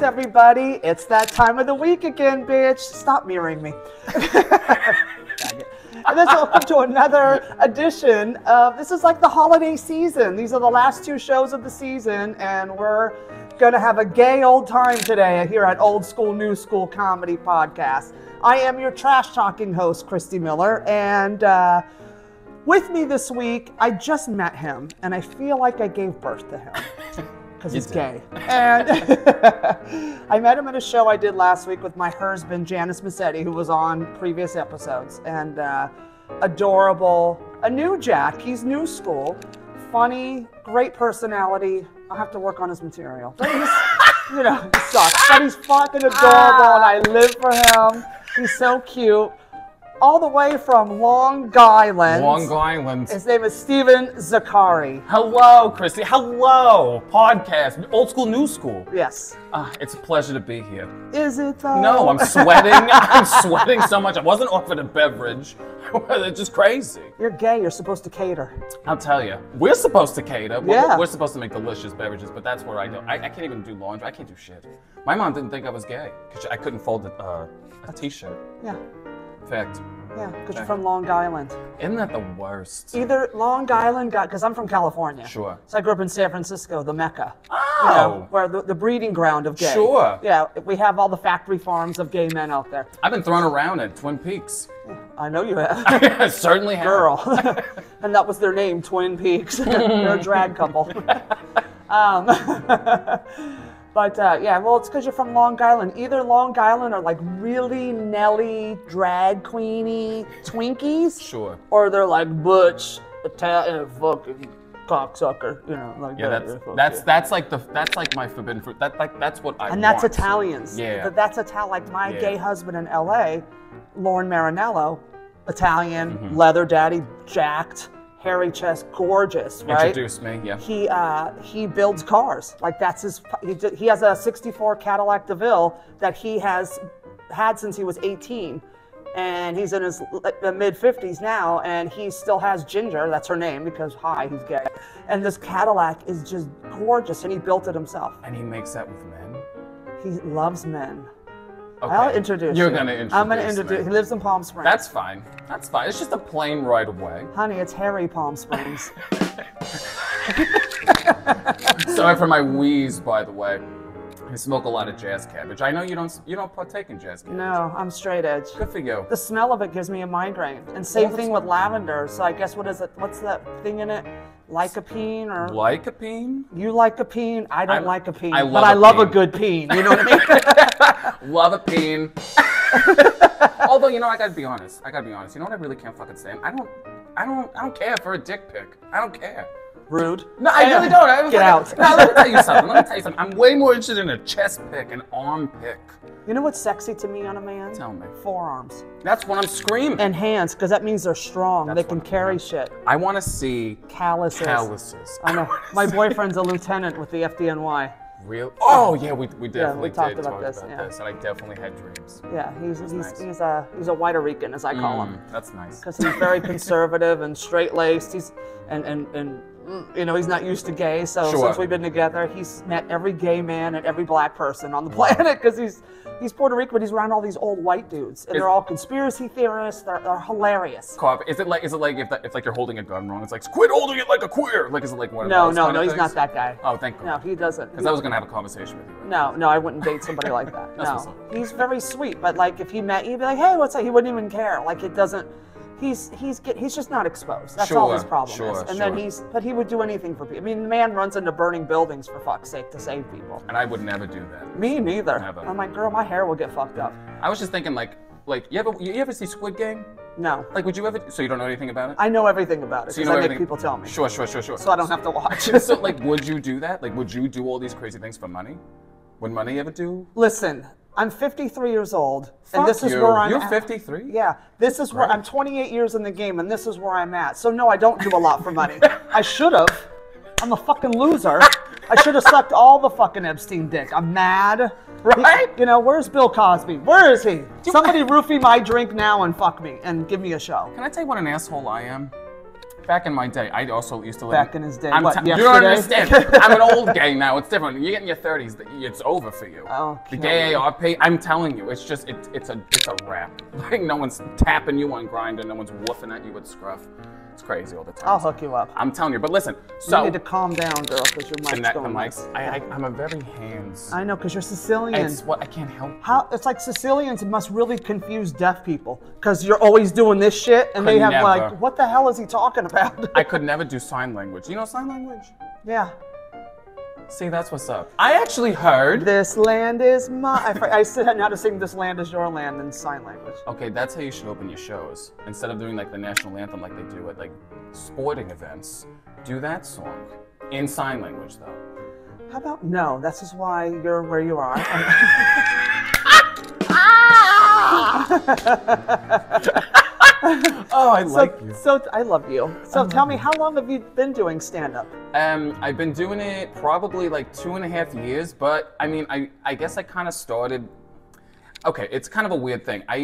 everybody. It's that time of the week again, bitch. Stop mirroring me. And then welcome to another edition of, this is like the holiday season. These are the last two shows of the season, and we're going to have a gay old time today here at Old School, New School Comedy Podcast. I am your trash-talking host, Christy Miller, and with me this week, I just met him, and I feel like I gave birth to him. Because he's gay. And I met him at a show I did last week with my husband, Janice Massetti, who was on previous episodes. And adorable, a new Jack. He's new school, funny, great personality. I'll have to work on his material. But he's, he sucks. But he's fucking adorable, and I live for him. He's so cute. All the way from Long Island. Long Island. His name is Steven ZAKARI. Hello, Christy. Hello, podcast. Old School, New School. Yes. It's a pleasure to be here. Is it though? No, I'm sweating. I'm sweating so much. I wasn't offered a beverage. It's just crazy. You're gay. You're supposed to cater. I'll tell you. We're supposed to cater. Yeah. We're supposed to make delicious beverages, but that's where I do. I can't even do laundry. I can't do shit. My mom didn't think I was gay because I couldn't fold a t-shirt. Yeah. Fact. Yeah, because you're from Long Island. Isn't that the worst? Either Long Island, because I'm from California. Sure. So I grew up in San Francisco, the Mecca. Oh. Where the breeding ground of gay. Sure. Yeah, we have all the factory farms of gay men out there. I've been thrown around at Twin Peaks. I know you have. I certainly have. Girl. And that was their name, Twin Peaks. They're a drag couple. But yeah, well, it's because you're from Long Island. Either Long Island or like really Nelly, drag queeny Twinkies. Sure. Or they're like butch, Italian, fucking cocksucker. Like yeah, that. that's like my forbidden fruit. That's what I want. And that's Italians. Yeah. That's Italian. Like my gay husband in L.A., Lauren Marinello, Italian, leather daddy, jacked. Hairy chest, gorgeous, right? Introduce me, yeah. He builds cars. Like that's his. He has a '64 Cadillac DeVille that he has had since he was 18, and he's in his mid 50s now, and he still has Ginger. That's her name because he's gay. And this Cadillac is just gorgeous, and he built it himself. And he makes that with men. He loves men. Okay. I'll introduce you. You're gonna introduce. I'm gonna introduce. Me. He lives in Palm Springs. That's fine. That's fine. It's just a plane ride away. Honey, it's Harry Palm Springs. Sorry for my wheeze, by the way. I smoke a lot of jazz cabbage. I know you don't partake in jazz cabbage. No, I'm straight edge. Good for you. The smell of it gives me a migraine. And same thing with lavender. So I guess what is it? What's that thing in it? Lycopene or Lycopene? You like a peen? I don't like a peen. But I love a good peen. You know what I mean? Love a peen. Although I gotta be honest. You know what I really can't fucking stand? I don't care for a dick pic. I don't care. Rude. No, I really don't. Get out. No, let me tell you something. I'm way more interested in a chest pic, an arm pic. You know what's sexy to me on a man? Tell me. Forearms. That's what I'm screaming. And hands, because that means they're strong. They can carry shit. I want to see calluses. I know. My boyfriend's a lieutenant with the FDNY. Really? Oh yeah, we definitely yeah, we talked did about talk this, about this, and I definitely had dreams. Yeah, he's a White Rican, as I call him. That's nice. Because he's very conservative and straight-laced. He's he's not used to gay. So since we've been together, he's met every gay man and every black person on the planet because he's Puerto Rican, but he's around all these old white dudes, and they're all conspiracy theorists. They're hilarious. Is it like if you're holding a gun wrong? It's like quit holding it like a queer. Like is it like one of those? No, he's not that guy. Oh, thank God. No, he doesn't. Because I was gonna have a conversation with you. Right? No, I wouldn't date somebody like that. No, he's very sweet, but like if he met you, he'd be like, hey, what's that? He wouldn't even care. Like it doesn't. He's just not exposed. That's all his problem is. And then but he would do anything for people. I mean, the man runs into burning buildings for fuck's sake to save people. And I would never do that. Me neither. Never. I'm like, girl, my hair will get fucked up. I was just thinking, like you ever see Squid Game? No. Like, would you ever? So you don't know anything about it? I know everything about it. So you know make people tell me. Sure. So I don't have to watch. So like, would you do that? Like, would you do all these crazy things for money? Would money ever do? Listen. I'm 53 years old, and this is where I'm at. You're 53? Yeah, this is where I'm 28 years in the game, and this is where I'm at. So no, I don't do a lot for money. I should have. I'm a fucking loser. I should have sucked all the fucking Epstein dick. I'm mad. Right? Where's Bill Cosby? Where is he? Somebody roofie my drink now and fuck me and give me a show. Can I tell you what an asshole I am? Back in my day, I also used to live. Back in his day, You don't understand. I'm an old gay now. It's different. You get in your 30s, it's over for you. Okay. The gay ARP, I'm telling you, it's just it's a wrap. Like no one's tapping you on Grindr, no one's woofing at you with Scruff. It's crazy all the time. I'll hook you up. I'm telling you, but listen. So you need to calm down, girl, because your mic's going. The mics. I'm a very hands. I know, because you're Sicilian. It's what I can't help. It's like Sicilians must really confuse deaf people, because you're always doing this shit, and they have like, what the hell is he talking about? I could never do sign language. You know sign language? Yeah. See, that's what's up. I actually heard. This land is mine. I still had how to sing "This Land Is Your Land" in sign language. Okay, that's how you should open your shows. Instead of doing like the national anthem like they do at like sporting events, do that song in sign language though. How about no? This is why you're where you are. Oh, I like you. So I love you. So tell me, how long have you been doing stand-up? I've been doing it probably like 2.5 years, but I mean, I guess I kind of started. Okay, it's kind of a weird thing. I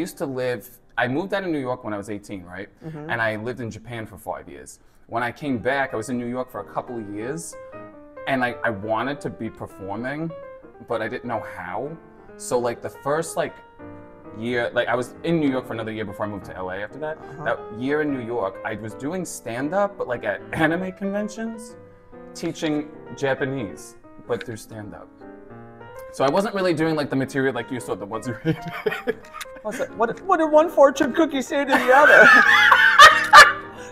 moved out of New York when I was 18, right? Mm-hmm. And I lived in Japan for 5 years. When I came back, I was in New York for a couple of years, and I wanted to be performing, but I didn't know how. So like the first year, I was in New York for another year before I moved to LA after that. That year in New York, I was doing stand-up, but like at anime conventions, teaching Japanese, but through stand-up. So I wasn't really doing like the material like you saw, the ones you hated. What did one fortune cookie say to the other?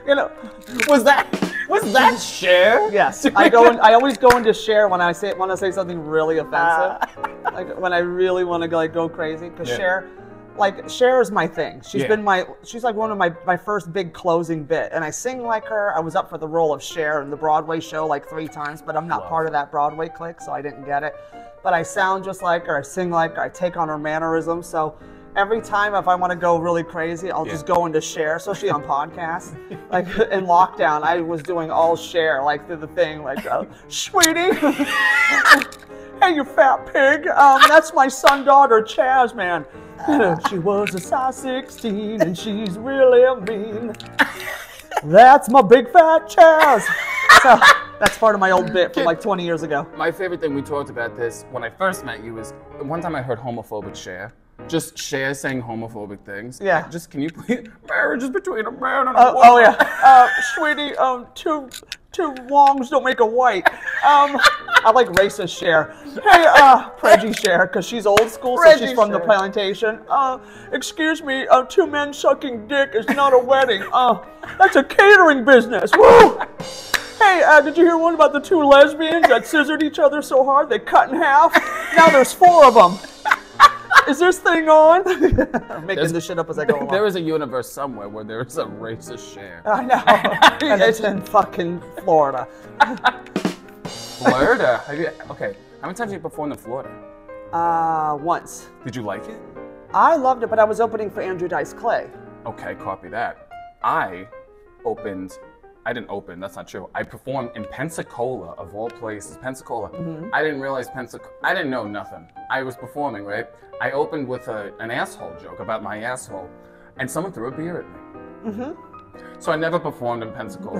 You know, was that Cher? Yes, I always go into Cher when I say something really offensive, like when I really want to go crazy. Because Cher is my thing. She's like one of my first big closing bit, and I sing like her. I was up for the role of Cher in the Broadway show like 3 times, but I'm not part of that Broadway clique, so I didn't get it. But I sound just like her. I sing like her. I take on her mannerisms. So every time if I want to go really crazy, I'll just go into Cher, especially on podcasts. Like in lockdown, I was doing all Cher, like through the thing, like, sweetie, hey, you fat pig. That's my son-daughter, Chaz, man. She was a size 16 and she's really mean. That's my big fat Chaz. So that's part of my old bit from like 20 years ago. My favorite thing, we talked about this when I first met you, is one time I heard homophobic Cher. Just Cher saying homophobic things. Yeah. Just, can you please, marriage is between a man and a woman. Oh yeah. Sweetie, two wrongs don't make a white. I like racist Cher. Hey, Preggy Cher, because she's old school, so she's from the plantation. Excuse me, 2 men sucking dick is not a wedding. That's a catering business. Woo! Hey, did you hear one about the 2 lesbians that scissored each other so hard they cut in half? Now there's 4 of them. Is this thing on? I'm making this shit up as I go along. There is a universe somewhere where there is a racist Cher. I know. And it's in fucking Florida. Florida? Okay. How many times have you performed in Florida? Once. Did you like it? I loved it, but I was opening for Andrew Dice Clay. Okay, copy that. I didn't open, that's not true. I performed in Pensacola, of all places. Pensacola. Mm-hmm. I didn't realize I didn't know nothing. I was performing, right? I opened with an asshole joke about my asshole, and someone threw a beer at me. Mm-hmm. So I never performed in Pensacola.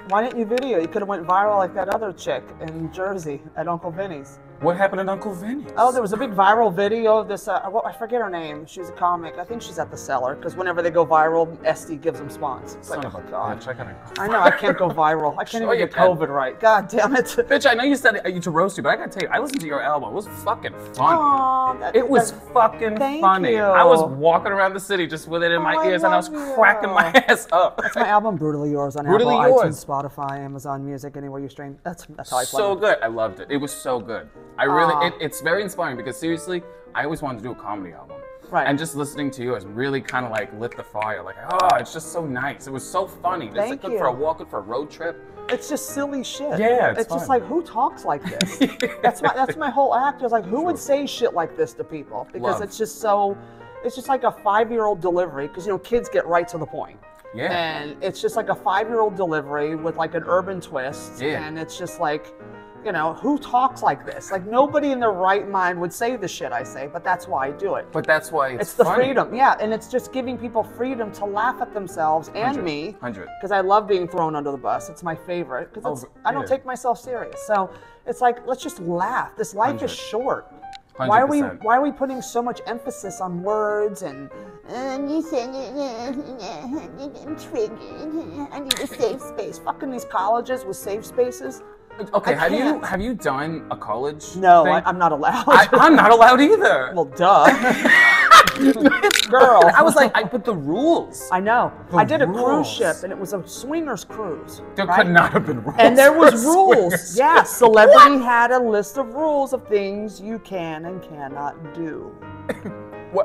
Why didn't you video? You could have went viral like that other chick in Jersey at Uncle Vinny's. What happened at Uncle Vinny's? Oh, there was a big viral video of this, I forget her name. She's a comic. I think she's at the Cellar, because whenever they go viral, Esty gives them spawns. It's Son of a God. Bitch, I know, I can't go viral. I can't even get COVID right. God damn it. Bitch, I know you said it to roast you, but I gotta tell you, I listened to your album. It was fucking funny. It was fucking funny. You. I was walking around the city just with it in my ears, and I was cracking my ass up. That's my album, Brutally Yours, on Apple, iTunes, Spotify, Amazon Music, anywhere you stream. That's how I play. So good. I loved it. It was so good. I really, it's very inspiring, because seriously, I always wanted to do a comedy album. Right. And just listening to you has really kind of like lit the fire. Like, it's just so nice. It was so funny. It's like good for a walk, good for a road trip. It's just silly shit. Yeah, it's just like, who talks like this? That's my whole act. Is like, who would say shit like this to people? Because it's just so, it's just like a 5-year-old delivery. Because kids get right to the point. Yeah. And it's just like a 5-year-old delivery with like an urban twist. Yeah. And it's just like, You know, who talks like this? Like, nobody in their right mind would say the shit I say, but that's why I do it. But that's why it's the funny. freedom, yeah, and it's just giving people freedom to laugh at themselves and me. 100. Because I love being thrown under the bus. It's my favorite. Because I don't take myself serious. So it's like, let's just laugh. This life is short. 100%. Why are we putting so much emphasis on words and you said I'm triggered. I need a safe space. Fucking these colleges with safe spaces. Okay, have you done a college? No, thing? I'm not allowed. I'm not allowed either. Well, duh. Girl. I was like, I put the rules. I know. I did a cruise ship, and it was a swingers cruise. There could not have been rules. And there was rules. Yeah, Celebrity had a list of rules of things you can and cannot do.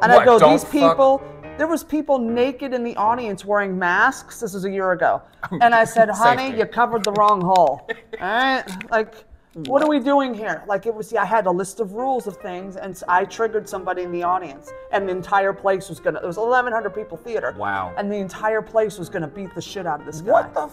I go, these people. There was people naked in the audience wearing masks. This was a year ago. And I said, honey, you covered the wrong hole. All right? Like, what are we doing here? Like, I had a list of rules of things, and I triggered somebody in the audience. And the entire place was it was 1,100 people theater. Wow. And the entire place was going to beat the shit out of this guy. What the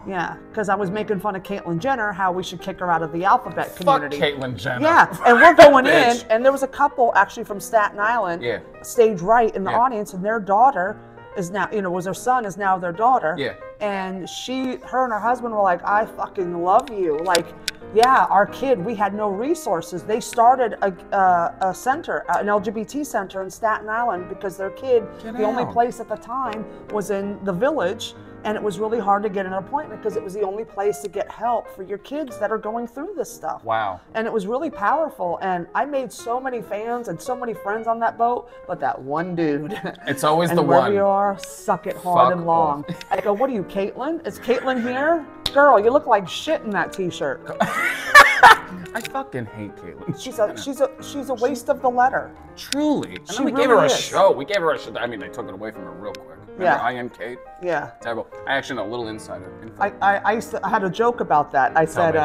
Yeah, because I was making fun of Caitlyn Jenner, how we should kick her out of the alphabet community. Fuck Caitlyn Jenner. Yeah, and we're going in, and there was a couple actually from Staten Island, stage right in the audience, and their daughter is now, was her son is now their daughter. Yeah. And her and her husband were like, I fucking love you. Like, yeah, our kid, we had no resources. They started a center, an LGBT center in Staten Island because their kid, the only place at the time was in the Village, and it was really hard to get an appointment because it was the only place to get help for your kids that are going through this stuff. Wow. And it was really powerful, and I made so many fans and so many friends on that boat, but that one dude. It's always and the wherever one. you are, suck it hard and long. I go, what are you, Caitlyn? Is Caitlyn here? Girl, you look like shit in that t-shirt. I fucking hate Caitlyn. She's a waste of the letter. Truly. And then we really gave her a is. show. We gave her a show. I mean, they took it away from her real quick. Remember I Am Kate? Yeah. Terrible. I actually know a little insider info. I had a joke about that. I said,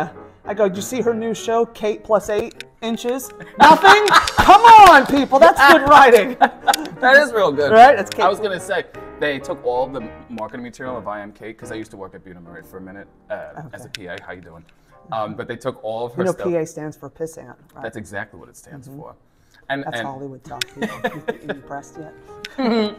I go, did you see her new show, Kate plus 8 inches? Nothing? Come on, people. That's good writing. That is real good. Right? It's Kate. I was going to say, they took all the marketing material of I Am Kate, because I used to work at Buena Marie for a minute as a PA. How you doing? But they took all of her stuff. PA stands for pissant, right? That's exactly what it stands for. That's and Hollywood talk. You impressed yet?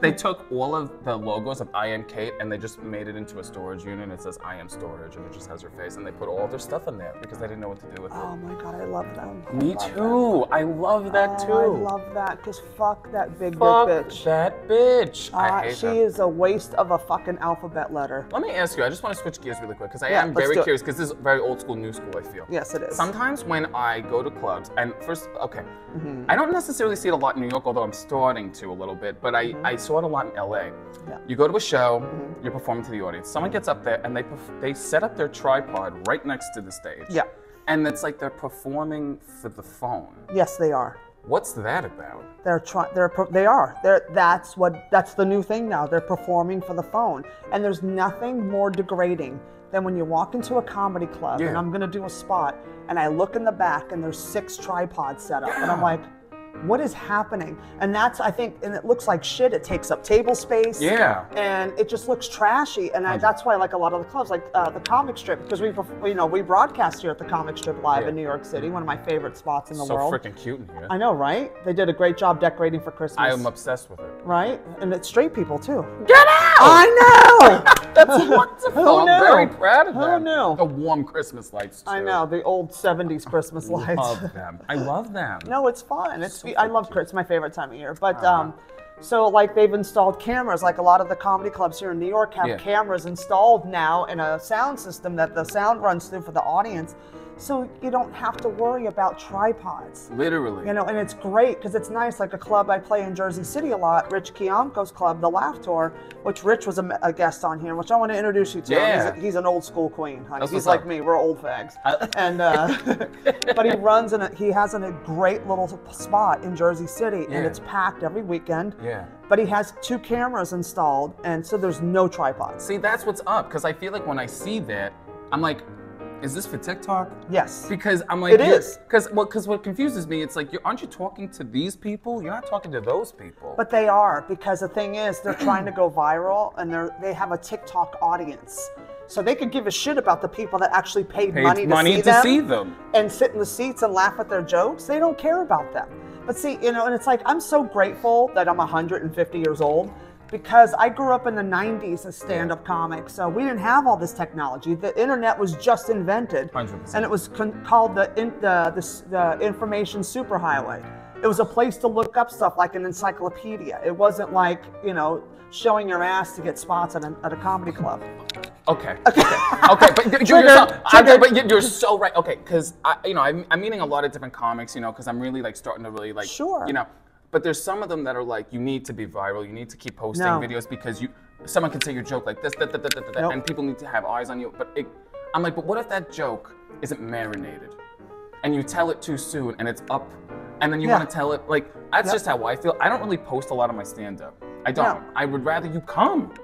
They took all of the logos of I Am Kate and they just made it into a storage unit. It says I Am Storage and it just has her face. And they put all their stuff in there because they didn't know what to do with it. Oh my God, I love them. Me too. I love that too. I love that because fuck that big bitch. Fuck that bitch. I hate she her. is a waste of a fucking alphabet letter. Let me ask you, I just want to switch gears really quick because I am very curious because this is very old school, new school, I feel. Yes, it is. Sometimes when I go to clubs, and first, I don't necessarily see it a lot in New York, although I'm starting to a little bit, but I saw it a lot in LA. Yeah. You go to a show, you're performing to the audience. Someone gets up there and they set up their tripod right next to the stage. Yeah. And it's like they're performing for the phone. Yes, they are. What's that about? That's the new thing now. They're performing for the phone. And there's nothing more degrading than when you walk into a comedy club and I'm gonna do a spot and I look in the back and there's 6 tripods set up and I'm like, what is happening? And that's, I think, and it looks like shit. It takes up table space. Yeah. And it just looks trashy. And that's why I like a lot of the clubs, like the Comic Strip, because we broadcast here at the Comic Strip live in New York City, one of my favorite spots in the world. So freaking cute in here. I know, right? They did a great job decorating for Christmas. I am obsessed with it. Right? And it's straight people too. Get out! I know! That's wonderful. Who knew? I'm very proud of them. Who knew? The warm Christmas lights too. I know, the old 70s Christmas lights. I love them. I love them. No, it's fun. I love Christmas. It's my favorite time of year. But so like they've installed cameras, like a lot of the comedy clubs here in New York have cameras installed now in a sound system that the sound runs through for the audience. So you don't have to worry about tripods. Literally. And it's great because it's nice. Like a club I play in Jersey City a lot, Rich Kiamko's club, The Laugh Tour, which Rich was a guest on here, which I want to introduce you to. Yeah. He's an old school queen, honey. He's like me. We're old fags. And but he runs he has a great little spot in Jersey City, and it's packed every weekend. Yeah. But he has 2 cameras installed, and so there's no tripods. See, that's what's up, because I feel like when I see that, I'm like, is this for TikTok? Yes. Because I'm like, it is. Because what confuses me, it's like, aren't you talking to these people? You're not talking to those people. But they are, because the thing is, they're trying to go viral, and they have a TikTok audience. So they could give a shit about the people that actually paid money to see them and sit in the seats and laugh at their jokes. They don't care about them. But see, you know, and it's like, I'm so grateful that I'm 150 years old because I grew up in the 90s as stand-up comic. So we didn't have all this technology. The internet was just invented. 100%. And it was called the information superhighway. It was a place to look up stuff like an encyclopedia. It wasn't like, you know, showing your ass to get spots at a comedy club. Okay. But you're so right. Okay, because I'm meeting a lot of different comics, you know, because I'm really like starting to really like, you know, but there's some of them that are like, you need to be viral, you need to keep posting videos because someone can say your joke like this, and people need to have eyes on you. But I'm like, but what if that joke isn't marinated, and you tell it too soon, and it's up, and then you want to tell it like that's just how I feel. I don't really post a lot of my stand-up. I don't. I would rather you come.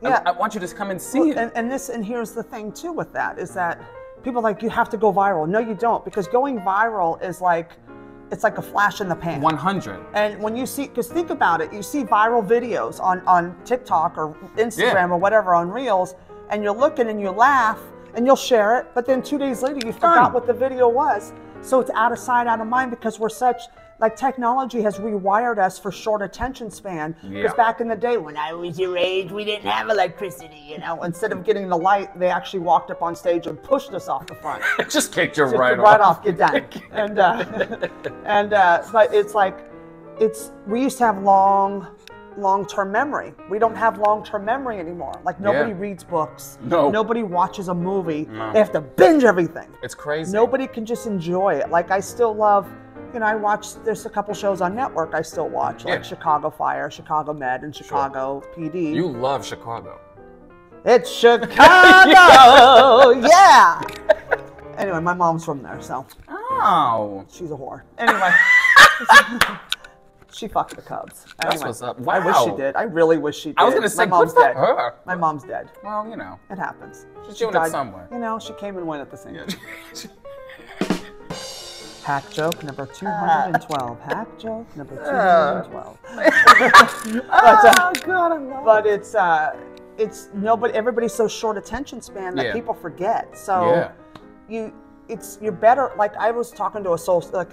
Yeah. I want you to come and see it. And here's the thing too with that is that people are like, you have to go viral. No, you don't, because going viral is like, it's like a flash in the pan. 100. And when you see, because think about it, you see viral videos on TikTok or Instagram or whatever on Reels, and you're looking and you laugh and you'll share it, but then 2 days later you forgot what the video was. So it's out of sight, out of mind, because we're such, like, technology has rewired us for short attention span. Because back in the day, when I was your age, we didn't have electricity, you know. Instead of getting the light, they actually walked up on stage and pushed us off the front. Just kicked you right off. You're done. But it's like, we used to have long-term memory. We don't have long-term memory anymore. Like, nobody reads books. Nobody watches a movie. They have to binge everything. It's crazy. Nobody can just enjoy it. Like, I still love, you know, there's a couple shows on network I still watch, like Chicago Fire, Chicago Med, and Chicago PD. You love Chicago. It's Chicago! Yeah! Anyway, my mom's from there, so. Oh. She's a whore. Anyway. She fucked the Cubs. Anyway, that's what's up. Wow. I wish she did. I really wish she did. I was going to say, good for her. My mom's dead. Well, you know. It happens. She's doing it somewhere. You know, she came and went at the same time. Hack joke number 212. Hack joke number 212. But it's nobody. Everybody's so short attention span that people forget. So you're better. Like, I was talking to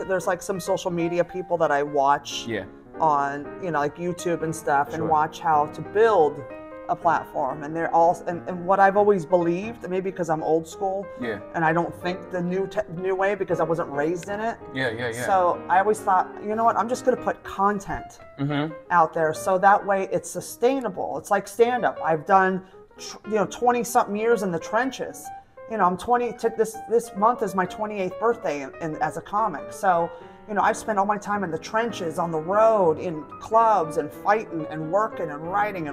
there's like some social media people that I watch on, you know, like YouTube and stuff, and watch how to build a platform, and they're all and what I've always believed, maybe because I'm old school, and I don't think the new way because I wasn't raised in it. So I always thought, you know what, I'm just going to put content out there, so that way it's sustainable. It's like stand-up. I've done 20-something years in the trenches. You know, I'm 20. This month is my 28th birthday as a comic. So, you know, I've spent all my time in the trenches, on the road, in clubs, and fighting, and working, and writing,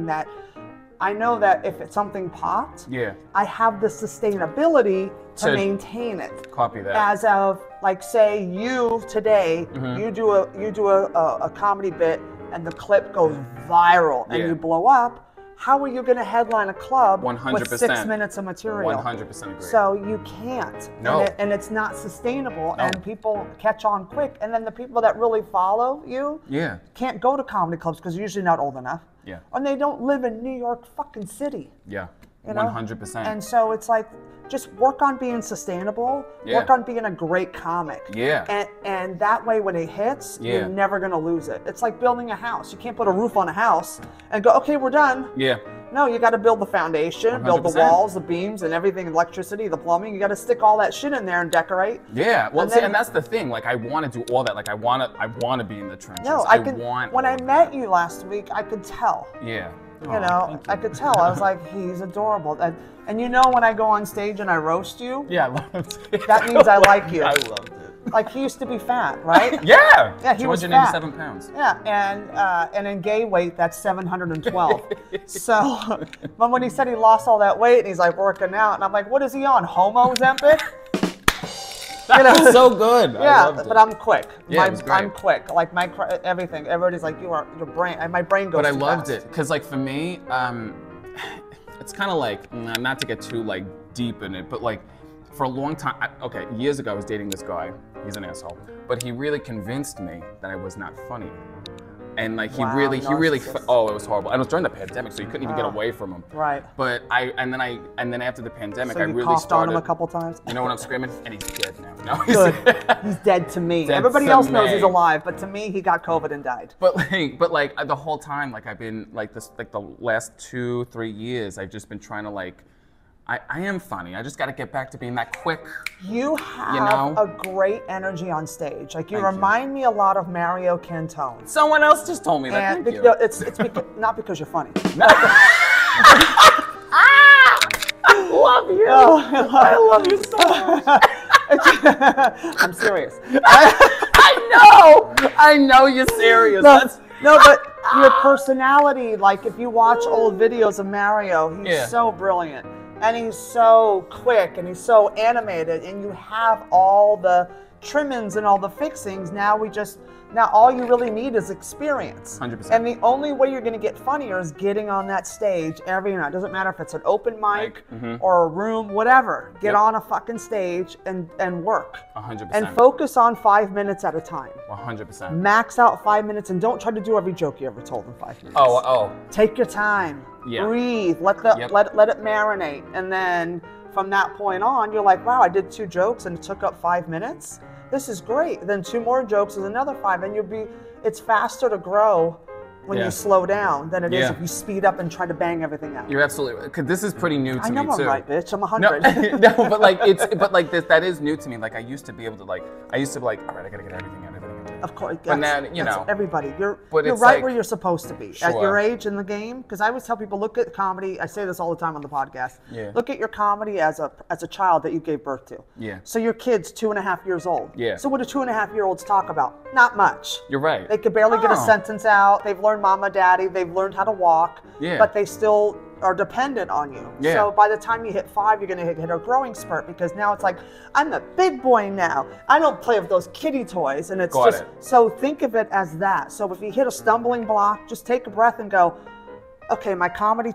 that I know that if something popped, I have the sustainability to maintain it. Copy that. As of, like, say you today, you do a comedy bit, and the clip goes viral, and you blow up. How are you going to headline a club 100%. with 6 minutes of material? 100% agree. So you can't. No. And it's not sustainable, and people catch on quick. And then the people that really follow you can't go to comedy clubs because they're usually not old enough. And they don't live in New York fucking City. You know? 100%. And so it's like, just work on being sustainable, work on being a great comic. And that way when it hits, you're never going to lose it. It's like building a house. You can't put a roof on a house and go, okay, we're done. No, you got to build the foundation, 100%. Build the walls, the beams, and everything, electricity, the plumbing. You got to stick all that shit in there and decorate. Well, and that's the thing. Like, I want to do all that. Like, I want to be in the trenches. No, when I met you last week, I could tell. You know, I could tell. I was like, he's adorable. And you know, when I go on stage and I roast you, I loved it. That means I like you. I loved it. Like, he used to be fat, right? Yeah, he was fat. 287 pounds. Yeah, and in gay weight, that's 712. So, but when he said he lost all that weight and he's like working out, and I'm like, what is he on? Homo Ozempic? That's so good. But I'm quick. It was great. I'm quick. Like, everything. Everybody's like, your brain. My brain goes. But I loved it because, like, for me, it's kind of like, not to get too like deep in it, but like for a long time. Years ago, I was dating this guy. He's an asshole, but he really convinced me that I was not funny. and like he Wow, really, narcissist. oh, it was horrible. And it was during the pandemic, so you couldn't even get away from him. Right. But and then after the pandemic, So I you really coughed started. on him a couple times? You know what I'm screaming? And he's dead now. No, Good. He's dead to me. Dead Everybody to else knows me. he's alive, but to me, he got COVID and died. But like the whole time, like I've been like this, like the last 2-3 years, I've just been trying to like, I am funny. I just got to get back to being that quick. You have a great energy on stage. Like you remind me a lot of Mario Cantone. Someone else just told me that. And Thank you. no, it's because, not because you're funny. I love you. I love you so much. I'm serious. I know you're serious. No, but your personality, like if you watch old videos of Mario, he's so brilliant. And he's so quick and he's so animated, and you have all the trimmings and all the fixings. Now all you really need is experience. 100%. And the only way you're going to get funnier is getting on that stage every night. It doesn't matter if it's an open mic or a room, whatever. Get on a fucking stage and work. 100%. And focus on 5 minutes at a time. 100%. Max out 5 minutes, and don't try to do every joke you ever told in 5 minutes. Oh. Take your time. Yeah. Breathe. Let it marinate. And then from that point on, you're like, wow, I did 2 jokes and it took up 5 minutes. This is great. Then 2 more jokes is another 5, and it's faster to grow when you slow down than it is if you speed up and try to bang everything out. You're absolutely right. 'Cause this is pretty new to me too. I know I'm right, bitch. I'm 100. No, that is new to me. Like I used to be able to all right, I gotta get everything out. Of course, but now, that's everybody. You're right like, where you're supposed to be at your age in the game. Because I always tell people, look at comedy. I say this all the time on the podcast. Yeah. Look at your comedy as a child that you gave birth to. Yeah. So your kid's 2.5 years old. Yeah. So what do 2.5-year-olds talk about? Not much. You're right. They could barely get a sentence out. They've learned mama, daddy. They've learned how to walk. Yeah. But they still are dependent on you. Yeah. So by the time you hit 5, you're going to hit a growing spurt, because now it's like, I'm a big boy now. I don't play with those kiddie toys. And it's so think of it as that. So if you hit a stumbling block, just take a breath and go, okay, my comedy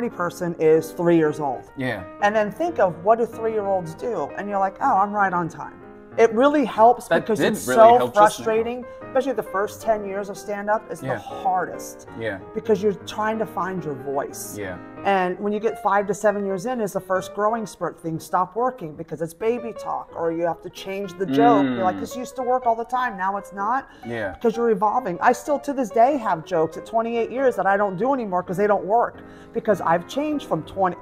person is 3 years old. Yeah. And then think of, what do 3-year-olds do? And you're like, oh, I'm right on time. It really helps because it's so frustrating, especially the first 10 years of stand-up is the hardest. Yeah. Because you're trying to find your voice. Yeah. And when you get 5 to 7 years in is the first growing spurt, things stop working because it's baby talk, or you have to change the joke. You're like, this used to work all the time, now it's not. Yeah. Because you're evolving. I still to this day have jokes at 28 years that I don't do anymore because they don't work. Because I've changed from 20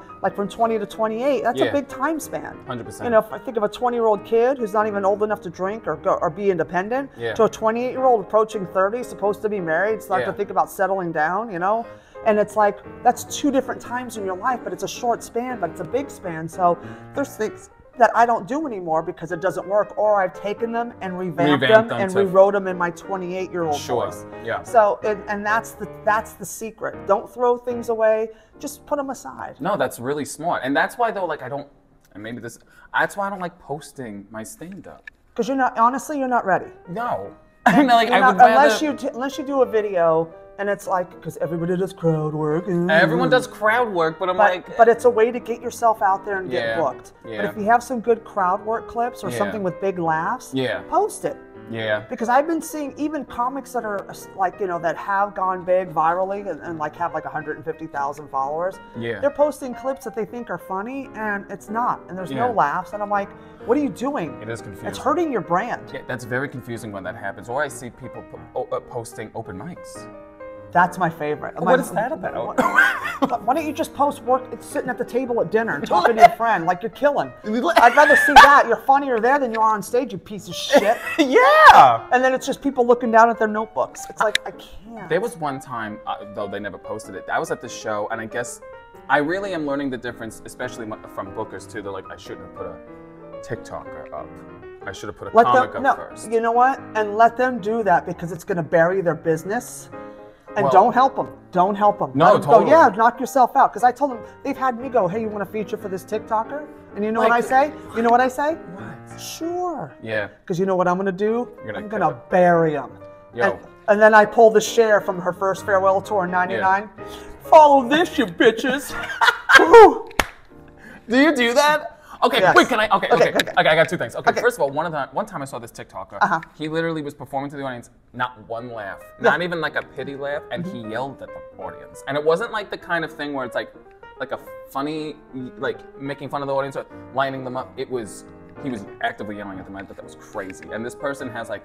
to 28. That's a big time span. 100%. You know, if I think of a 20-year-old kid who's not even old enough to drink or be independent, to a 28-year-old approaching 30, supposed to be married, start to think about settling down, you know? And it's like, that's 2 different times in your life, but it's a short span, but it's a big span. So there's things that I don't do anymore because it doesn't work, or I've taken them and revamped them and rewrote them in my 28-year-old voice. Yeah. So, and that's the secret. Don't throw things away. Just put them aside. No, that's really smart. And that's why though, like that's why I don't like posting my stand-up. Because you're not ready. No. I mean, like, I would rather... Unless you do a video and it's like, because everybody does crowd work. Everyone does crowd work, but But it's a way to get yourself out there and get booked. Yeah. But if you have some good crowd work clips or something with big laughs, post it. Yeah. Because I've been seeing even comics that are like, you know, that have gone big virally and like have like 150,000 followers. Yeah. They're posting clips that they think are funny and it's not. And there's no laughs. And I'm like, what are you doing? It is confusing. It's hurting your brand. Yeah, that's very confusing when that happens. Or I see people posting open mics. That's my favorite. What is that about? Why don't you just post work sitting at the table at dinner and talking to your friend like you're killing? I'd rather see that. You're funnier there than you are on stage, you piece of shit. Yeah! And then it's just people looking down at their notebooks. It's like, I can't. There was one time, though they never posted it, I was at this show, and I guess I really am learning the difference, especially from bookers too. They're like, I shouldn't have put a TikToker up. I should have put a comic up first. You know what? And let them do that because it's going to bury their business. And don't help them. Don't help them. No, totally. Go, yeah, knock yourself out. Because I told them, they've had me go, hey, you want to feature for this TikToker? And you know what I say? You know what I say? What? Sure. Yeah. Because you know what I'm going to do? I'm going to bury them. Yo. And then I pull the share from her first farewell tour in 99. Yeah. Follow this, you bitches. Do you do that? Okay, Yes. wait, can I? Okay, Okay, okay, okay. I got two things. Okay, Okay. first of all, one time I saw this TikToker. He literally was performing to the audience, not one laugh, not even like a pity laugh, and he yelled at the audience. And it wasn't like the kind of thing where it's like a funny, like making fun of the audience or lining them up. He was actively yelling at them. I thought that was crazy. And this person has like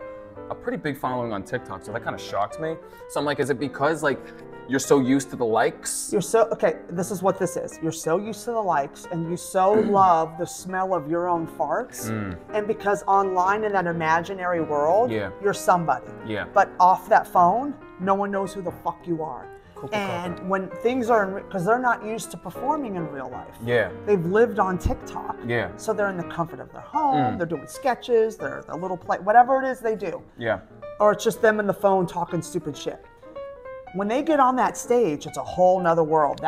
a pretty big following on TikTok, so that kind of shocks me. So I'm like, is it because like you're so used to the likes? Okay, this is what this is. You're so used to the likes and you so love the smell of your own farts. And because online in that imaginary world, you're somebody. Yeah. But off that phone, no one knows who the fuck you are. And when things are, because they're not used to performing in real life. Yeah. They've lived on TikTok. Yeah. So they're in the comfort of their home, they're doing sketches, they're a little play, whatever it is they do. Yeah. Or it's just them in the phone talking stupid shit. When they get on that stage, it's a whole nother world.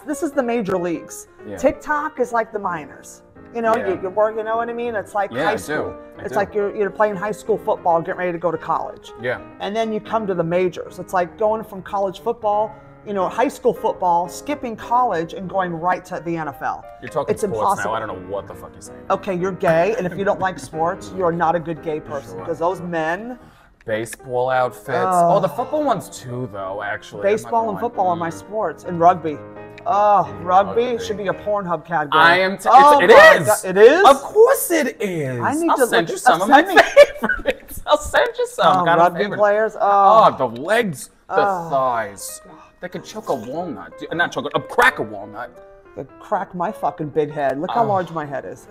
This is the major leagues. Yeah. TikTok is like the minors. You know, you're working, you know what I mean? It's like high school. It's like you're playing high school football, getting ready to go to college. Yeah. And then you come to the majors. It's like going from college football, you know, high school football, skipping college and going right to the NFL. You're talking it's sports impossible. now. I don't know what the fuck you're saying. Okay, you're gay, and if you don't like sports, you're not a good gay person because those men. Baseball outfits. Oh, the football ones too, though. Actually, Baseball and football are my sports, and rugby. Oh, rugby should be a Pornhub category. I am. It is. God, it is. Of course it is. I'll send you some of my favorites. I'll send you some. Rugby players. Oh, the legs, the thighs. They could choke a walnut. Not choke crack a walnut. They crack my fucking big head. Look how large my head is.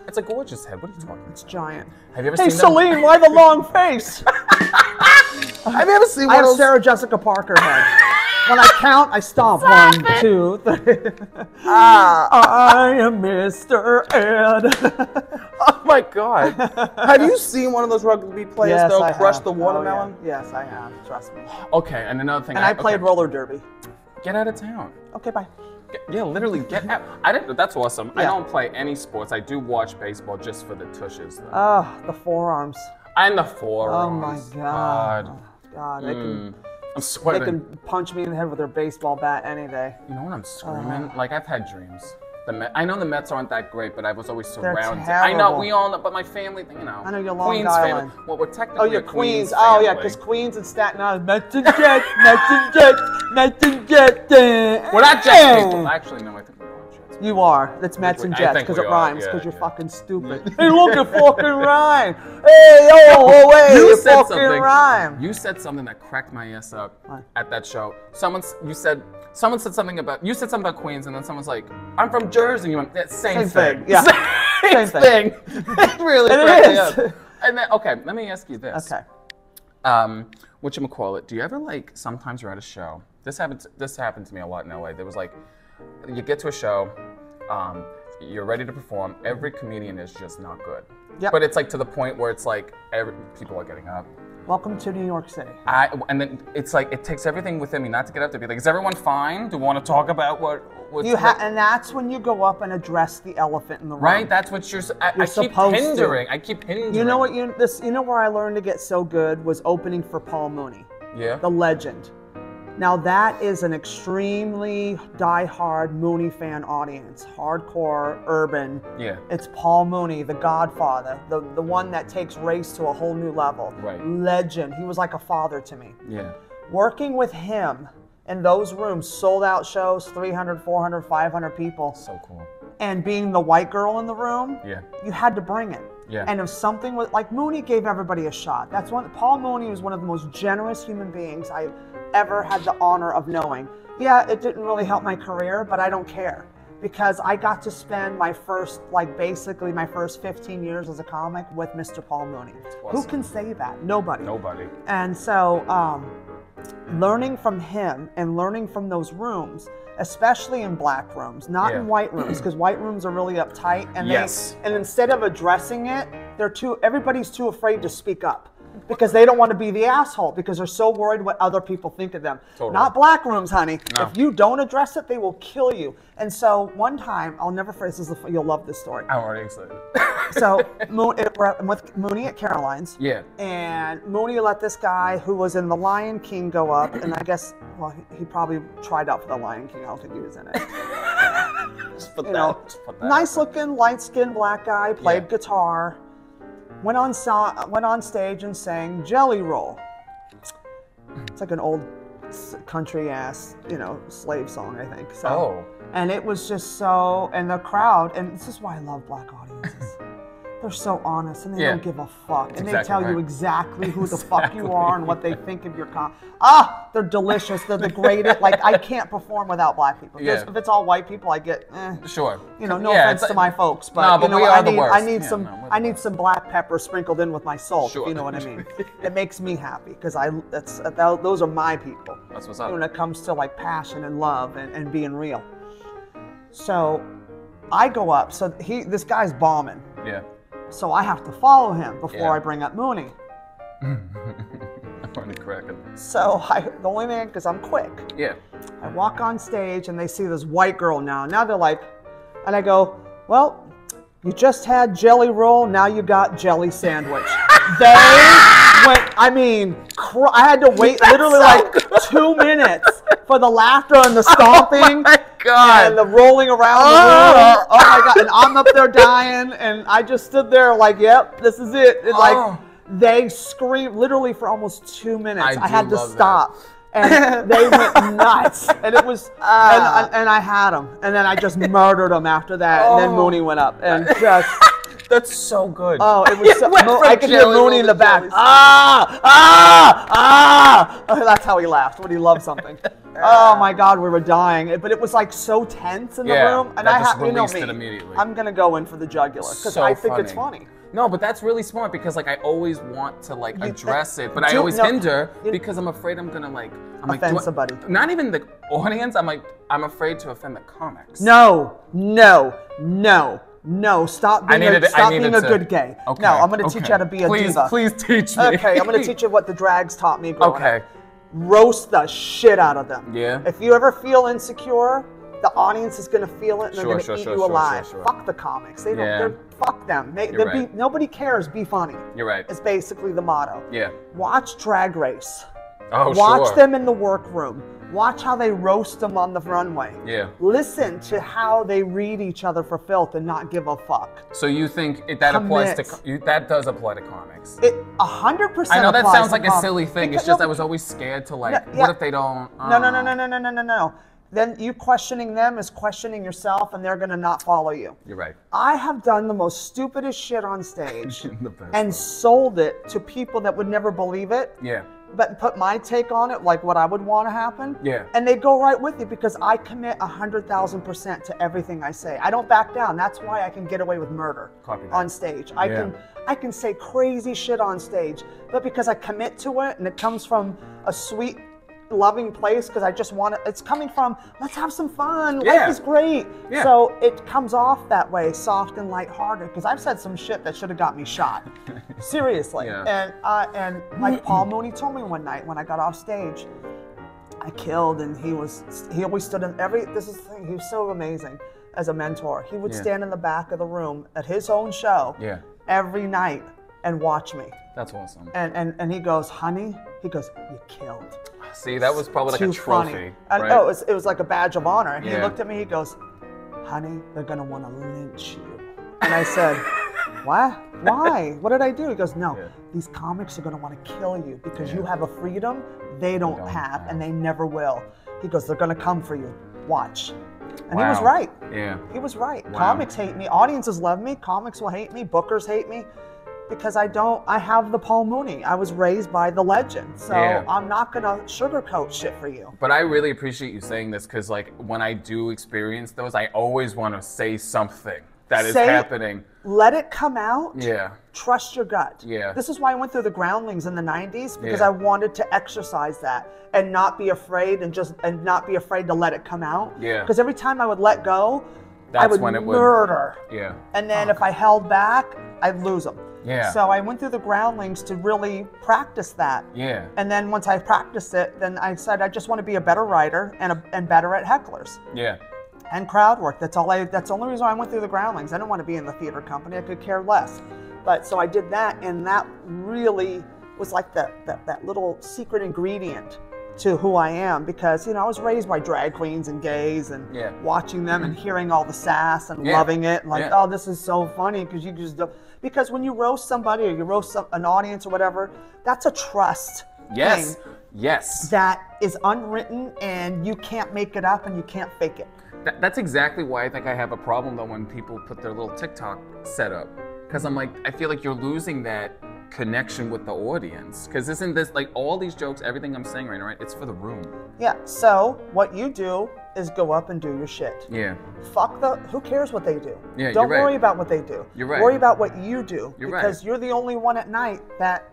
It's a gorgeous head. What are you talking about? It's giant. Have you ever seen Celine, them? Why the long face? Have you ever seen one I of have those? Sarah Jessica Parker head. When I count, I stomp. 1, 2, 3. I am Mr. Ed. Oh my God. Have you seen one of those rugby players though crush the watermelon? Oh, yeah. Yes, I have. Trust me. Okay, and another thing. And I played roller derby. Get out of town. Okay, bye. Yeah, literally get out. I didn't. That's awesome. Yeah. I don't play any sports. I do watch baseball just for the tushes. Though. Oh, the forearms. And the forearms. Oh my God. Oh, God, they can. I'm sweating. They can punch me in the head with their baseball bat any day. You know when I'm screaming? Like I've had dreams. I know the Mets aren't that great, but I was always surrounded. Terrible. I know we all know, but my family, you know. I know you're Long Queens Island. Family. Well, we're technically you're a Queens. Oh family. yeah, because Queens and Staten Island. Mets and Jets, Mets and Jets, Mets and Jets. We're not Jets people. Actually, no, I think we're all Jets. You are. That's Mets and Jets because it rhymes. Because you're fucking stupid. Hey, look at fucking rhyme. Hey, hey, you said fucking rhyme. You said something that cracked my ass up at that show. Someone said something about Queens, and then someone's like, "I'm from Jersey." And you went, "Same thing." Yeah, same thing. It really cracked me up. And then, okay, let me ask you this. Okay. Whatchamacallit, do you ever like, sometimes you're at a show, this happened to me a lot in LA, there was like, you get to a show, you're ready to perform, every comedian is just not good. Yep. But it's like to the point where it's like, people are getting up. Welcome to New York City. And then it's like, it takes everything within me not to get up to be like, is everyone fine? Do we want to talk about and that's when you go up and address the elephant in the room. Right, that's what I keep hindering. I keep hindering. You know what? You know where I learned to get so good was opening for Paul Mooney. Yeah. The legend. Now that is an extremely die-hard Mooney fan audience, hardcore, urban. Yeah. It's Paul Mooney, the Godfather, the one that takes race to a whole new level. Right. Legend. He was like a father to me. Yeah. Working with him in those rooms, sold out shows, 300, 400, 500 people. So cool. And being the white girl in the room, you had to bring it. Yeah. And if something was like Mooney gave everybody a shot. Paul Mooney was one of the most generous human beings I ever had the honor of knowing. Yeah, it didn't really help my career, but I don't care because I got to spend my first 15 years as a comic with Mr. Paul Mooney. Awesome. Who can say that? Nobody. Nobody. And so learning from him and learning from those rooms, especially in black rooms, not in white rooms, because white rooms are really uptight. And and instead of addressing it, everybody's too afraid to speak up because they don't want to be the asshole because they're so worried what other people think of them. Totally. Not black rooms, honey. No. If you don't address it, they will kill you. And so one time, I'll never forget this. You'll love this story. I'm already excited. So I'm with Mooney at Caroline's. Yeah. And Mooney let this guy who was in The Lion King go up, and I guess, well, he probably tried out for The Lion King. I don't think he was in it. you know, nice looking, light skinned black guy, played guitar, went on stage and sang Jelly Roll. It's like an old country ass, you know, slave song, I think. So, and it was just so, and the crowd, and this is why I love black audiences. They're so honest and they don't give a fuck. And they tell you exactly who the fuck you are and what they think of your they're delicious. They're the greatest. Like, I can't perform without black people. If it's all white people, I get, Sure. You know, no offense to my folks, but, no, you know, we are the worst. I need some black pepper sprinkled in with my soul, if you know what I mean. It makes me happy because those are my people. That's what's up. When it comes to like passion and love and being real. So I go up, so this guy's bombing. Yeah. So I have to follow him before I bring up Mooney. I'm already cracking. So the only thing, because I'm quick. Yeah. I walk on stage and they see this white girl now. Now they're like, and I go, well, you just had Jelly Roll, now you got Jelly Sandwich. They went, I mean, I had to wait literally like 2 minutes for the laughter and the stomping. God. And the rolling around the room. Oh my God. And I'm up there dying. And I just stood there like, yep, this is it. And like, they screamed literally for almost 2 minutes. I had to stop. And they went nuts. And it was, and I had them. And then I just murdered them after that. And then Mooney went up. And just. That's so good. Oh, it was so, I could hear Mooney in the back. That's how he laughed when he loved something. Oh my God, we were dying. But it was like so tense in the room. And you know me, I'm going to go in for the jugular because I think it's funny. No, but that's really smart because like I always want to like address it, but I always hinder because I'm afraid I'm gonna like offend somebody. Not even the audience. I'm afraid to offend the comics. No. Stop being a good gay. Okay. No, I'm going to teach you how to be a diva. Please teach me. Okay, I'm going to teach you what the drags taught me growing up. Roast the shit out of them. Yeah. If you ever feel insecure, the audience is going to feel it and they're going to eat you alive. Fuck the comics. They don't. Fuck them. Nobody cares. Be funny. You're right. It's basically the motto. Yeah. Watch Drag Race. Oh, Watch them in the workroom. Watch how they roast them on the runway. Yeah. Listen to how they read each other for filth and not give a fuck. So you think that applies to that does apply to comics? It 100%. I know that sounds like a silly thing. It's just I was always scared to like. What if they don't? No. Then you questioning them is questioning yourself, and they're gonna not follow you. You're right. I have done the most stupidest shit on stage and sold it to people that would never believe it. Yeah. But put my take on it, like what I would want to happen. Yeah. And they go right with you because I commit 100,000% to everything I say. I don't back down. That's why I can get away with murder on stage. I can say crazy shit on stage, but because I commit to it and it comes from a sweet, loving place because I just want it. It's coming from, let's have some fun. Life is great. Yeah. So it comes off that way, soft and lighthearted, because I've said some shit that should have got me shot. Seriously. Yeah. And like Paul Mooney told me one night when I got off stage, I killed, and he always stood in this is the thing, he was so amazing as a mentor. He would stand in the back of the room at his own show every night and watch me. That's awesome. And he goes, honey, he goes, you killed. See, that was probably like a trophy. Right? Oh, it was like a badge of honor. And he looked at me, he goes, honey, they're going to want to lynch you. And I said, what? Why? What did I do? He goes, no, these comics are going to want to kill you because you have a freedom they don't have and they never will. He goes, they're going to come for you. Watch. And he was right. Yeah. He was right. Wow. Comics hate me. Audiences love me. Comics will hate me. Bookers hate me. Because I have the Paul Mooney. I was raised by the legend. So I'm not going to sugarcoat shit for you. But I really appreciate you saying this because like when I do experience those, I always want to say something that is happening. Let it come out. Yeah. Trust your gut. Yeah. This is why I went through the Groundlings in the 90s because I wanted to exercise that and not be afraid and not be afraid to let it come out. Yeah. Because every time I would let go, I would murder. Yeah. And then if I held back, I'd lose them. Yeah. So I went through the Groundlings to really practice that. Yeah. And then once I practiced it, then I said I just want to be a better writer and better at hecklers. Yeah. And crowd work. That's the only reason I went through the Groundlings. I didn't want to be in the theater company. I could care less. But so I did that, and that really was like that little secret ingredient to who I am, because I was raised by drag queens and gays and watching them and hearing all the sass and loving it, and like, oh, this is so funny, because you just don't, because when you roast somebody or you roast an audience or whatever, that's a trust thing. Yes. That is unwritten, and you can't make it up and you can't fake it. That's exactly why I think I have a problem though when people put their little TikTok setup, because I'm like, I feel like you're losing that connection with the audience, because isn't this like all these jokes, everything I'm saying right now, right? It's for the room. Yeah. So what you do is go up and do your shit. Yeah. Who cares what they do? Yeah. Don't you're right. worry about what they do. You're right. Worry about what you do. Because right. you're the only one at night that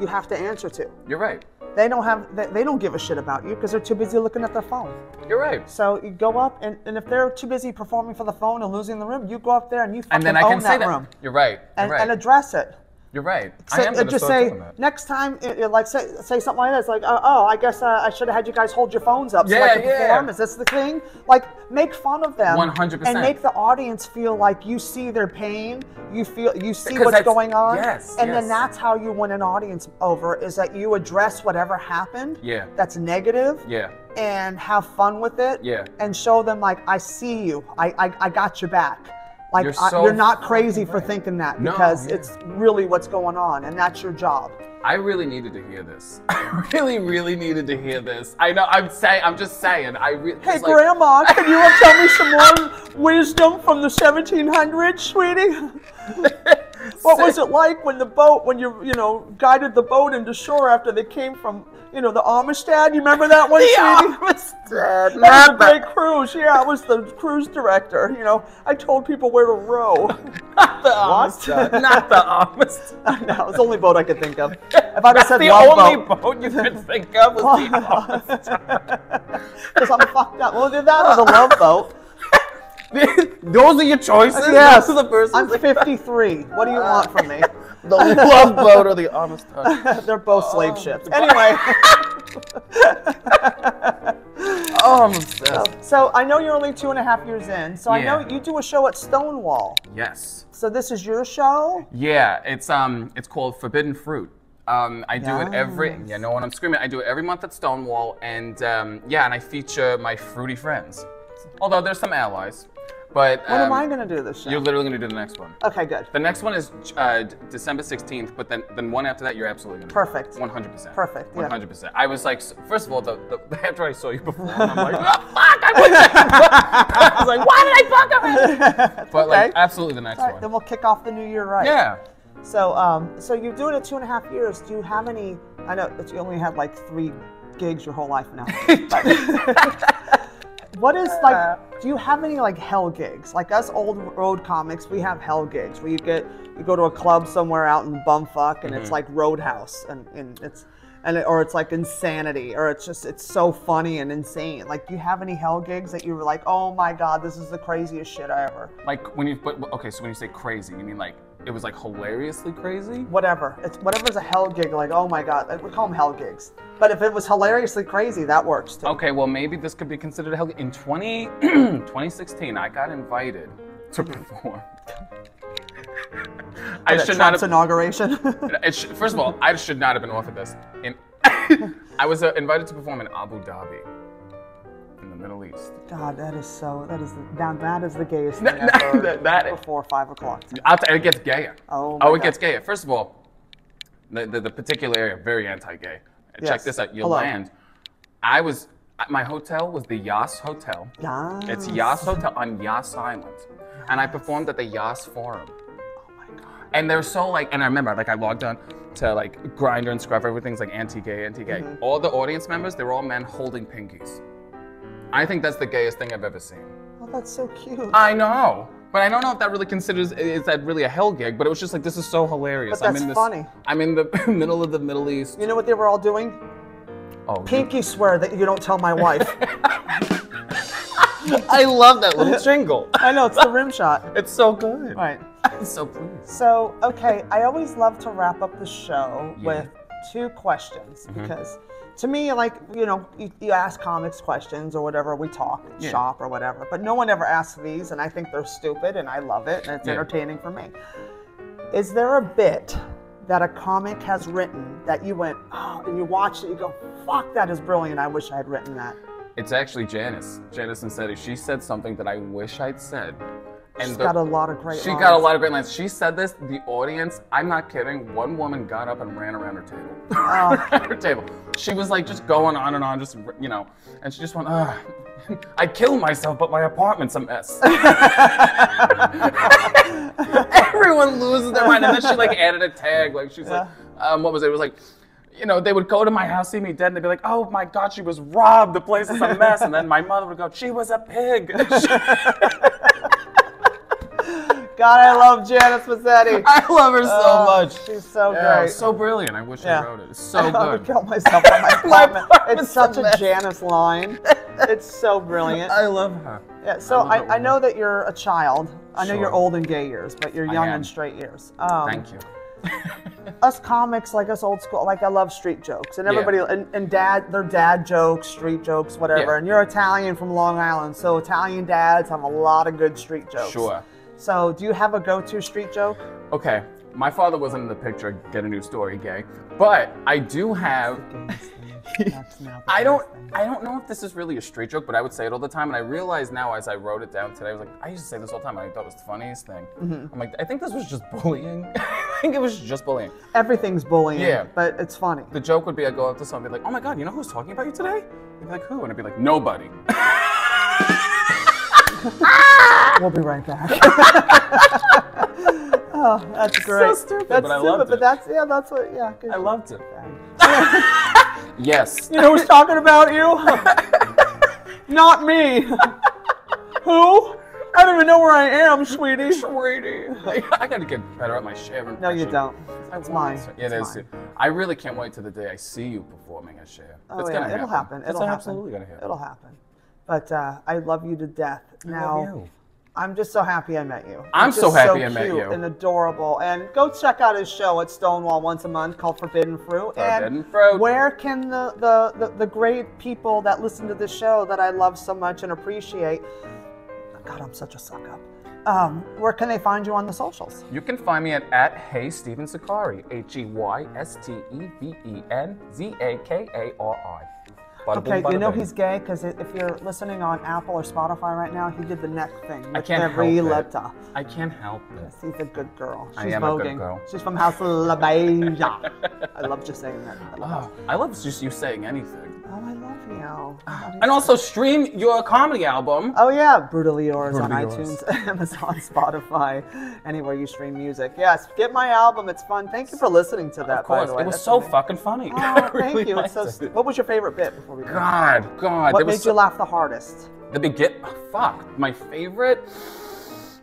you have to answer to. You're right. They don't give a shit about you because they're too busy looking at their phone. You're right. So you go up, and if they're too busy performing for the phone and losing the room, you go up there and you fucking and then I own can say that room. You're right. And address it. You're right. Say, I am just say next time, like say something like this, like, oh, I guess I should have had you guys hold your phones up so I could perform. Is this the thing? Like, make fun of them. 100%. And make the audience feel like you see their pain, you see what's going on. Yes. And then that's how you win an audience over, is that you address whatever happened. Yeah. That's negative. Yeah. And have fun with it. Yeah. And show them, like, I see you. I got your back. Like, you're not crazy for thinking that, because it's really what's going on, and that's your job. I really needed to hear this. I really, really needed to hear this. I know. I'm just saying. Hey, Grandma, can you tell me some more wisdom from the 1700s, sweetie? What was it like when you guided the boat into shore after they came from, the Amistad? You remember that one, sweetie? Amistad. That was a great cruise. Yeah, I was the cruise director. I told people where to row. Not the Amistad. Not the Amistad. No, it's the only boat I could think of. If I'd have said the love only boat you could think of was the Amistad. Because I'm fucked up. Well, either that or the love boat. Those are your choices? Yes. Those are the first I'm 53. What do you want from me? The love boat or the Amistad? They're both slave ships. Anyway. Oh, I'm obsessed. So I know you're only 2.5 years in. So I know you do a show at Stonewall. Yes. So this is your show? Yeah. It's called Forbidden Fruit. I do it every. You know what I'm screaming? I do it every month at Stonewall, and and I feature my fruity friends. Although there's some allies. But when am I going to do this show? You're literally going to do the next one. Okay, good. The next one is December 16th, but then one after that, you're absolutely going to. Perfect. 100%. Perfect. Yeah. 100%. I was like, first of all, after I saw you before, I'm like, oh, fuck! I was like, why did I fuck already? But like, absolutely the next one. Then we'll kick off the new year right. Yeah. So, so you're doing it 2.5 years. Do you have any? I know that you only had like 3 gigs your whole life now. What is do you have any like hell gigs? Like us old road comics, we have hell gigs where you go to a club somewhere out in bumfuck and it's like Roadhouse or it's like Insanity, or it's so funny and insane. Like, do you have any hell gigs that you were like, oh my God, this is the craziest shit I ever? Like so when you say crazy, you mean like it was like hilariously crazy? Whatever's a hell gig, like, oh my God, we call them hell gigs. But if it was hilariously crazy, that works too. Okay, well maybe this could be considered a hell gig. In 2016, I got invited to perform. I should not have inauguration. First of all, I should not have been offered this. I was invited to perform in Abu Dhabi, in the Middle East. God, that is the gayest thing ever. Before 5 o'clock. It gets gayer. It gets gayer. First of all, the particular area very anti-gay. Yes. Check this out. You land. My hotel was the Yas Hotel. Yes. It's Yas Hotel on Yas Island, and I performed at the Yas Forum. And they're so and I remember I logged on to like Grindr and Scruff, everything's like anti-gay. Mm-hmm. All the audience members, they were all men holding pinkies. I think that's the gayest thing I've ever seen. Oh, that's so cute. I know, but I don't know if that really is that really a hell gig, but it was just like, this is so hilarious. But that's funny. I'm in the middle of the Middle East. You know what they were all doing? Oh, pinky swear that you don't tell my wife. I love that little jingle. I know, it's the rim shot. It's so good. Right. I'm so pleased. So, okay, I always love to wrap up the show with 2 questions, because to me, like, you ask comics questions or whatever, we talk, shop or whatever, but no one ever asks these, and I think they're stupid, and I love it, and it's entertaining for me. Is there a bit that a comic has written that you went, oh, and you watched it, you go, fuck, that is brilliant. I wish I had written that. It's actually Janice Insetti. She said something that I wish I'd said. She's got a lot of great lines. She got a lot of great lines. She said this, the audience, I'm not kidding, one woman got up and ran around her table. Her table. She was like just going on and on, just, you know, and she just went, I'd kill myself, but my apartment's a mess. Everyone loses their mind. And then she like added a tag, like she's like, what was it? It was like, you know, they would go to my house, see me dead, and they'd be like, oh my God, she was robbed, the place is a mess. And then my mother would go, she was a pig. God, I love Janice Massetti. I love her so much. She's so great. So brilliant. I wish I wrote it. It's so good. I would kill myself on my apartment. It's such a Janice line. It's so brilliant. I love her. Yeah. So I know that you're a child. I know you're old in gay years, but you're young in straight years. Thank you. Us comics, like us old school, like I love street jokes, and everybody, and they're dad jokes, street jokes, whatever. And you're Italian from Long Island, so Italian dads have a lot of good street jokes. Sure. So, do you have a go-to street joke? Okay, my father wasn't in the picture. Get a new story, gay. But I do have. I don't know if this is really a street joke, but I would say it all the time. And I realized now, as I wrote it down today, I was like, I used to say this all the time. And I thought it was the funniest thing. I'm like, I think this was just bullying. I think it was just bullying. Everything's bullying, but it's funny. The joke would be, I'd go up to someone and be like, oh my God, you know who's talking about you today? They'd be like, who? And I'd be like, nobody. We'll be right back. Oh, that's great. So stupid, that's but I loved it. But that's what. I loved it. Yes. You know who's talking about you? Not me. Who? I don't even know where I am, sweetie. Sweetie. I gotta get better at my Cher impression. No, you don't. It's mine. It is. I really can't wait till the day I see you performing as Cher. Oh, it's gonna happen. It'll happen. Absolutely gonna happen. It'll happen. But I love you to death. Now, I love you. I'm just so happy I met you. I'm so happy I met you. And adorable. And go check out his show at Stonewall once a month called Forbidden Fruit. Forbidden Fruit. Where can the great people that listen to this show that I love so much and appreciate, God, I'm such a suck up. Where can they find you on the socials? You can find me at Hey Steven ZAKARI, HeyStevenZakari. Okay, you know he's gay because if you're listening on Apple or Spotify right now, he did the neck thing. I can't help it. I can't help it. Yes, he's a good girl. She's I am voguing. a good girl. She's from House La Beja. I love just saying that. I love just you saying anything. Oh, I love you. And also stream your comedy album. Oh yeah, Brutally Yours on iTunes, Amazon, Spotify, anywhere you stream music. Yes, get my album. It's fun. Thank you for listening to that. Of course, by the way. It was so fucking funny. Oh, really thank you. It's so what was your favorite bit before we go? God. What made you laugh the hardest? The beginning. My favorite.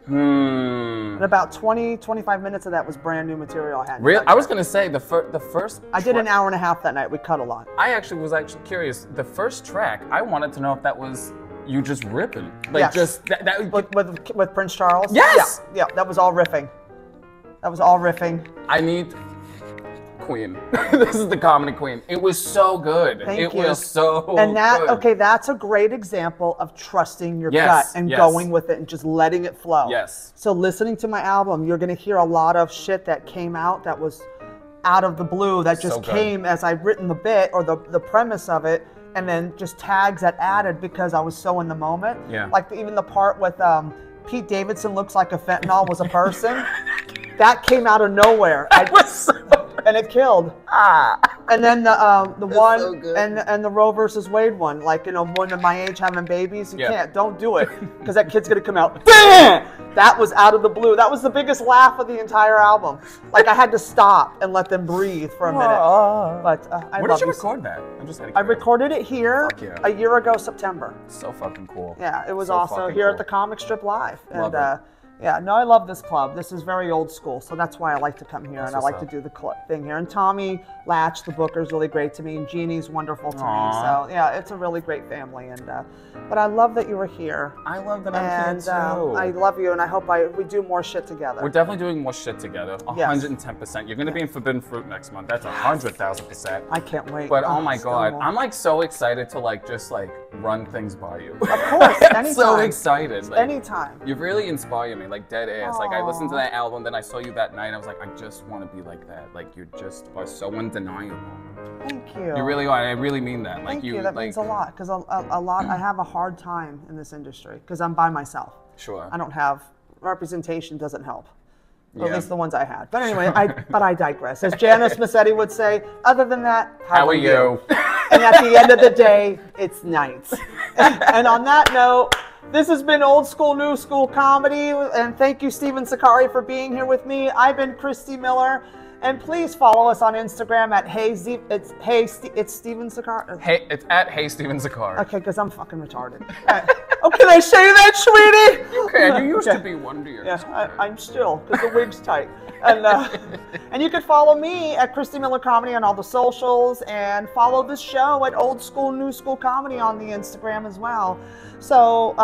And about 20-25 minutes of that was brand new material I had. Really? I was gonna say the first. I did an hour and a half that night. We cut a lot. I was actually curious. The first track, I wanted to know if that was you just ripping, like just that with Prince Charles. Yes. Yeah. That was all riffing. That was all riffing. I need Queen. This is the comedy queen. It was so good. Thank you. It was so good. Okay, that's a great example of trusting your gut and going with it and just letting it flow. Yes. So listening to my album, you're going to hear a lot of shit that came out that was out of the blue, that just came as I've written the bit or the premise of it, and then just tags that added because I was so in the moment. Yeah. Like even the part with Pete Davidson looks like a fentanyl was a person. That came out of nowhere. And it killed. And then the one so and the Roe versus Wade one, like women of my age having babies, don't do it because that kid's gonna come out. Bam! That was out of the blue. That was the biggest laugh of the entire album. Like I had to stop and let them breathe for a minute. But where did you record that? I recorded it here a year ago, September. So fucking cool. Yeah, it was also here at the Comic Strip Live. Yeah, no, I love this club. This is very old school, so that's why I like to come here and I like to do the club thing here. And Tommy Latch, the booker, is really great to me, and Jeannie's wonderful to me. So yeah, it's a really great family. And but I love that you were here. I love that I'm here too. I love you, and I hope we do more shit together. We're definitely doing more shit together. 110%. You're gonna be in Forbidden Fruit next month. That's 100,000%. I can't wait. But oh my God, I'm like so excited to just run things by you. Of course, anytime. I'm so excited. Like, anytime. You really inspire me, like dead ass. Like I listened to Aw. that album, then I saw you that night. I was like, I just want to be like that. Like you just are so undeniable. Thank you. You really are. I really mean that. Like Thank you. That means a lot because a lot. I have a hard time in this industry because I'm by myself. Sure. I don't have representation. Doesn't help. Or Yeah. at least the ones I had. But anyway, I digress. As Janice Massetti would say, other than that, how are you? And at the end of the day, it's night. And on that note, this has been Old School, New School Comedy. And thank you, Steven ZAKARI, for being here with me. I've been Christy Miller. And please follow us on Instagram at it's Steven ZAKARI. Hey, it's at Hey Steven ZAKARI. Okay, because I'm fucking retarded. Oh, can I say that, sweetie? You can. You used to be one to yours. Yeah, I'm still, because the wig's tight. And you can follow me at Christy Miller Comedy on all the socials, and follow this show at Old School, New School Comedy on the Instagram as well. So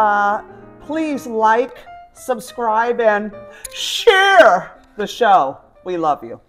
please like, subscribe, and share the show. We love you.